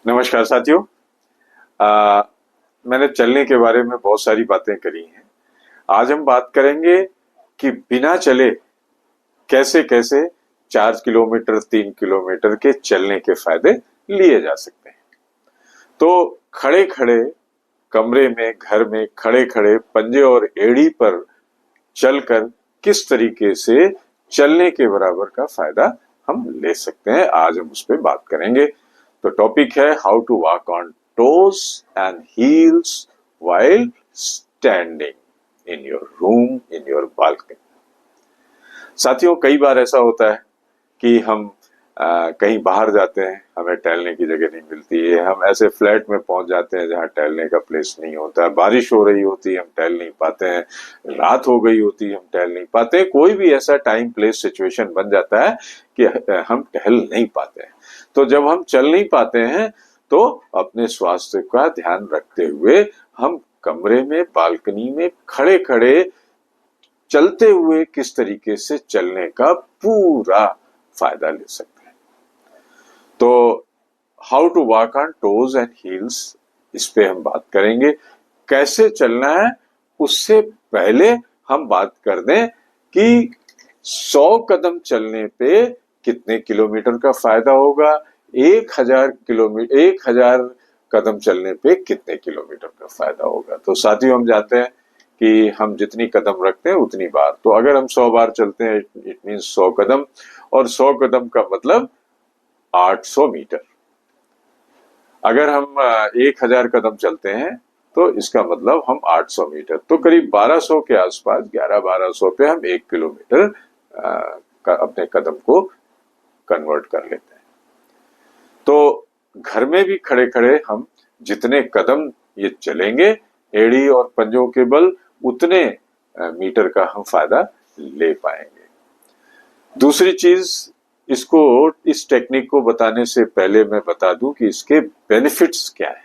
नमस्कार साथियों। आ, मैंने चलने के बारे में बहुत सारी बातें करी हैं। आज हम बात करेंगे कि बिना चले कैसे कैसे 4 किलोमीटर 3 किलोमीटर के चलने के फायदे लिए जा सकते हैं। तो खड़े खड़े कमरे में, घर में खड़े खड़े पंजे और एड़ी पर चलकर किस तरीके से चलने के बराबर का फायदा हम ले सकते हैं, आज हम उस पर बात करेंगे। तो टॉपिक है how to walk on toes and heels while standing in your room, in your balcony. साथियों, कई बार ऐसा होता है कि हम कहीं बाहर जाते हैं, हमें टहलने की जगह नहीं मिलती है, हम ऐसे फ्लैट में पहुंच जाते हैं जहां टहलने का प्लेस नहीं होता है, बारिश हो रही होती है, हम टहल नहीं पाते हैं, रात हो गई होती है, हम टहल नहीं पाते, कोई भी ऐसा टाइम प्लेस सिचुएशन बन जाता है कि हम टहल नहीं पाते हैं। तो जब हम चल नहीं पाते हैं तो अपने स्वास्थ्य का ध्यान रखते हुए हम कमरे में, बालकनी में खड़े खड़े चलते हुए किस तरीके से चलने का पूरा फायदा ले सकते हैं। तो how to walk on toes and heels, इस पे हम बात करेंगे। कैसे चलना है उससे पहले हम बात कर दें कि 100 कदम चलने पे कितने किलोमीटर का फायदा होगा, 1000 कदम चलने पे कितने किलोमीटर का फायदा होगा। तो साथियों, हम जानते हैं कि हम जितनी कदम रखते हैं उतनी बार, तो अगर हम 100 बार चलते हैं इट मीन्स 100 कदम, और 100 कदम का मतलब 800 मीटर। अगर हम 1000 कदम चलते हैं तो इसका मतलब हम 800 मीटर, तो करीब 1200 के आसपास, 1100-1200 पे हम 1 किलोमीटर का अपने कदम को कन्वर्ट कर लेते हैं। तो घर में भी खड़े खड़े हम जितने कदम ये चलेंगे एड़ी और पंजों के बल, उतने मीटर का हम फायदा ले पाएंगे। दूसरी चीज, इसको, इस टेक्निक को बताने से पहले मैं बता दूं कि इसके बेनिफिट्स क्या है।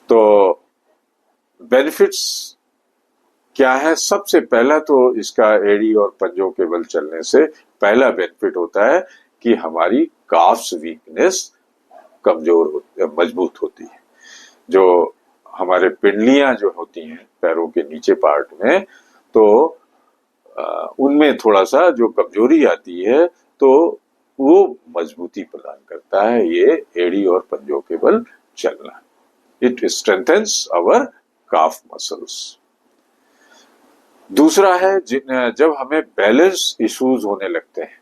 तो बेनिफिट्स क्या है? सबसे पहला तो इसका एड़ी और पंजों के बल चलने से पहला बेनिफिट होता है कि हमारी काफ्स वीकनेस कमजोर होती, मजबूत होती है। जो हमारे पिंडलियां जो होती हैं पैरों के नीचे पार्ट में, तो उनमें थोड़ा सा जो कमजोरी आती है, तो वो मजबूती प्रदान करता है ये एड़ी और पंजों के बल चलना। It strengthens our calf muscles. दूसरा है, जब हमें बैलेंस इश्यूज होने लगते हैं,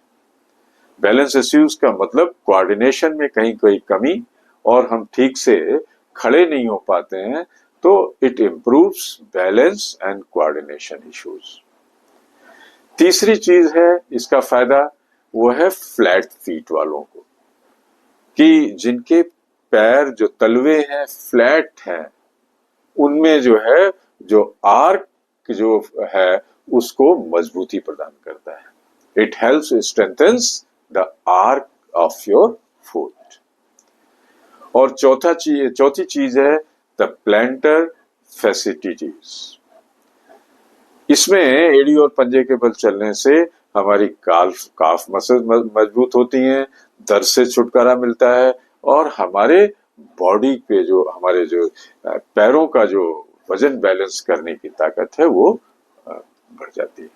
बैलेंस इश्यूज का मतलब कोऑर्डिनेशन में कहीं कोई कमी और हम ठीक से खड़े नहीं हो पाते हैं, तो it improves balance and coordination issues. तीसरी चीज है इसका फायदा, वो है फ्लैट फीट वालों को, कि जिनके पैर जो तलवे हैं फ्लैट हैं, उनमें जो है जो आर्क जो है उसको मजबूती प्रदान करता है। It helps strengthens the arch of your foot. और चौथी चीज है द प्लांटर फैसिलिटीज। इसमें एड़ी और पंजे के बल चलने से हमारी काफ मसल मजबूत होती हैं, दर्द से छुटकारा मिलता है, और हमारे बॉडी पे जो हमारे जो पैरों का जो वजन बैलेंस करने की ताकत है वो बढ़ जाती है।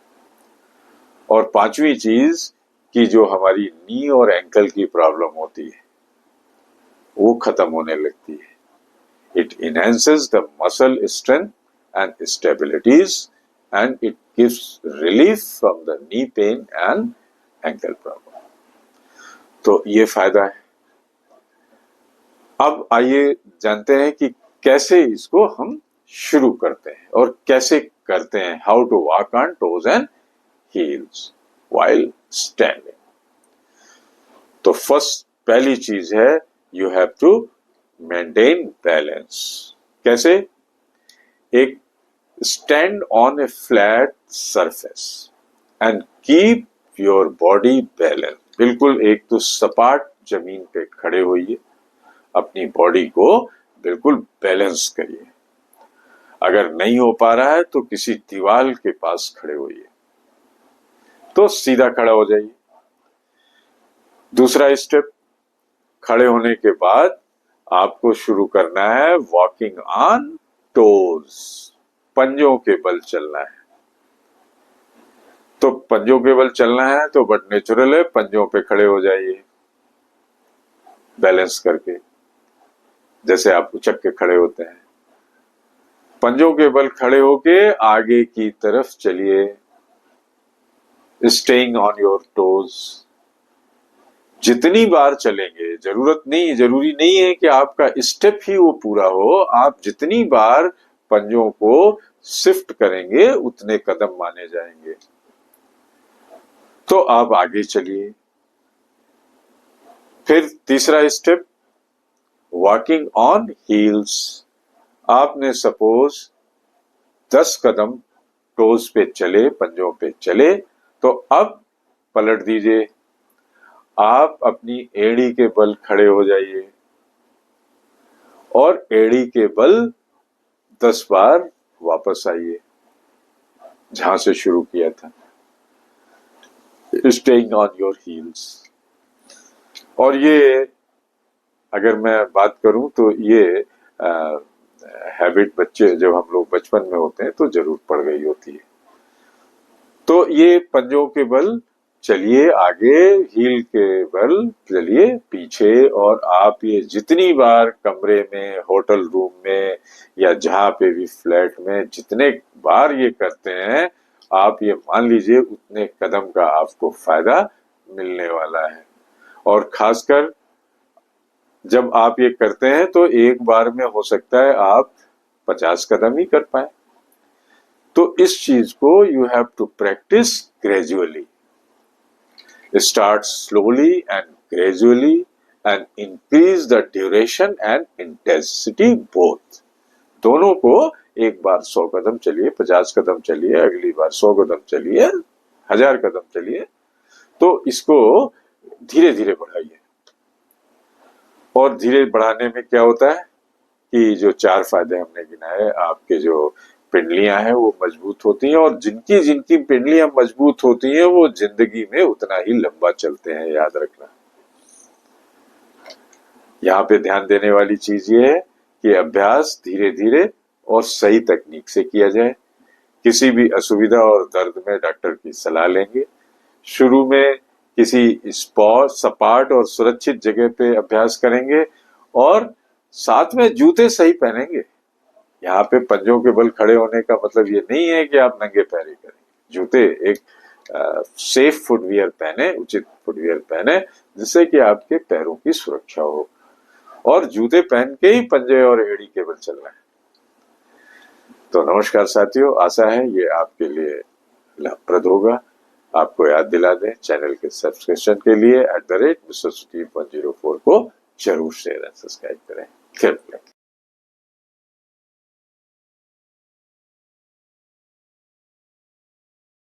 और पांचवी चीज कि जो हमारी नी और एंकल की प्रॉब्लम होती है वो खत्म होने लगती है। It enhances the muscle strength and stabilities and it gives relief from the knee pain and ankle problem. तो ये फायदा है। अब आइए जानते हैं कि कैसे इसको हम शुरू करते हैं और कैसे करते हैं। How to walk on toes and heels while standing. तो फर्स्ट, पहली चीज है, you have to maintain balance. कैसे? एक stand on a flat surface and keep your body balanced। बिल्कुल एक तो सपाट जमीन पे खड़े होइए, अपनी बॉडी को बिल्कुल बैलेंस करिए। अगर नहीं हो पा रहा है तो किसी दीवार के पास खड़े होइए, तो सीधा खड़ा हो जाइए। दूसरा स्टेप, खड़े होने के बाद आपको शुरू करना है वॉकिंग ऑन टोज, पंजों के बल चलना है। तो पंजों के बल चलना है तो बट नेचुरल है, पंजों पे खड़े हो जाइए बैलेंस करके, जैसे आप उचक के खड़े होते हैं। पंजों के बल खड़े होके आगे की तरफ चलिए, स्टेइंग ऑन योर टोज। जितनी बार चलेंगे, जरूरी नहीं है कि आपका स्टेप ही वो पूरा हो, आप जितनी बार पंजों को शिफ्ट करेंगे उतने कदम माने जाएंगे। तो आप आगे चलिए। फिर तीसरा स्टेप, वॉकिंग ऑन हील्स। आपने सपोज 10 कदम टोज पे चले, पंजों पे चले, तो अब पलट दीजिए, आप अपनी एड़ी के बल खड़े हो जाइए और एड़ी के बल 10 बार वापस आइए जहां से शुरू किया था, स्टेइंग ऑन योर हील्स। और ये अगर मैं बात करूं तो ये हैबिट बच्चे जब हम लोग बचपन में होते हैं तो जरूर पड़ गई होती है। तो ये पंजों के बल चलिए आगे, हील के बल चलिए पीछे, और आप ये जितनी बार कमरे में, होटल रूम में या जहां पे भी फ्लैट में जितने बार ये करते हैं, आप ये मान लीजिए उतने कदम का आपको फायदा मिलने वाला है। और खासकर जब आप ये करते हैं तो एक बार में हो सकता है आप 50 कदम ही कर पाए। तो इस चीज को you have to practise gradually, start slowly and gradually and increase the duration and intensity both. दोनों को एक बार 100 कदम चलिए, 50 कदम चलिए, अगली बार 100 कदम चलिए, 1000 कदम चलिए। तो इसको धीरे धीरे बढ़ाइए। और धीरे बढ़ाने में क्या होता है कि जो 4 फायदे हमने गिनाए, आपके जो पिंडलियां हैं वो मजबूत होती हैं, और जिनकी जिनकी पिंडलियां मजबूत होती हैं वो जिंदगी में उतना ही लंबा चलते हैं, याद रखना। यहाँ पे ध्यान देने वाली चीज ये है कि अभ्यास धीरे धीरे और सही तकनीक से किया जाए। किसी भी असुविधा और दर्द में डॉक्टर की सलाह लेंगे। शुरू में किसी सपाट और सुरक्षित जगह पे अभ्यास करेंगे, और साथ में जूते सही पहनेंगे। यहाँ पे पंजों के बल खड़े होने का मतलब ये नहीं है कि आप नंगे पैर ही करेंगे। जूते एक सेफ फुटवियर पहने, उचित फुटवियर पहने, जिससे कि आपके पैरों की सुरक्षा हो। और जूते पहन के ही पंजे और एड़ी के बल चलना है। तो नमस्कार साथियों, आशा है ये आपके लिए लाभप्रद होगा। आपको याद दिला दें, चैनल के सब्सक्रिप्शन के लिए @Mr. Sudeep 104 को जरूर शेयर एंड सब्सक्राइब करें। फिर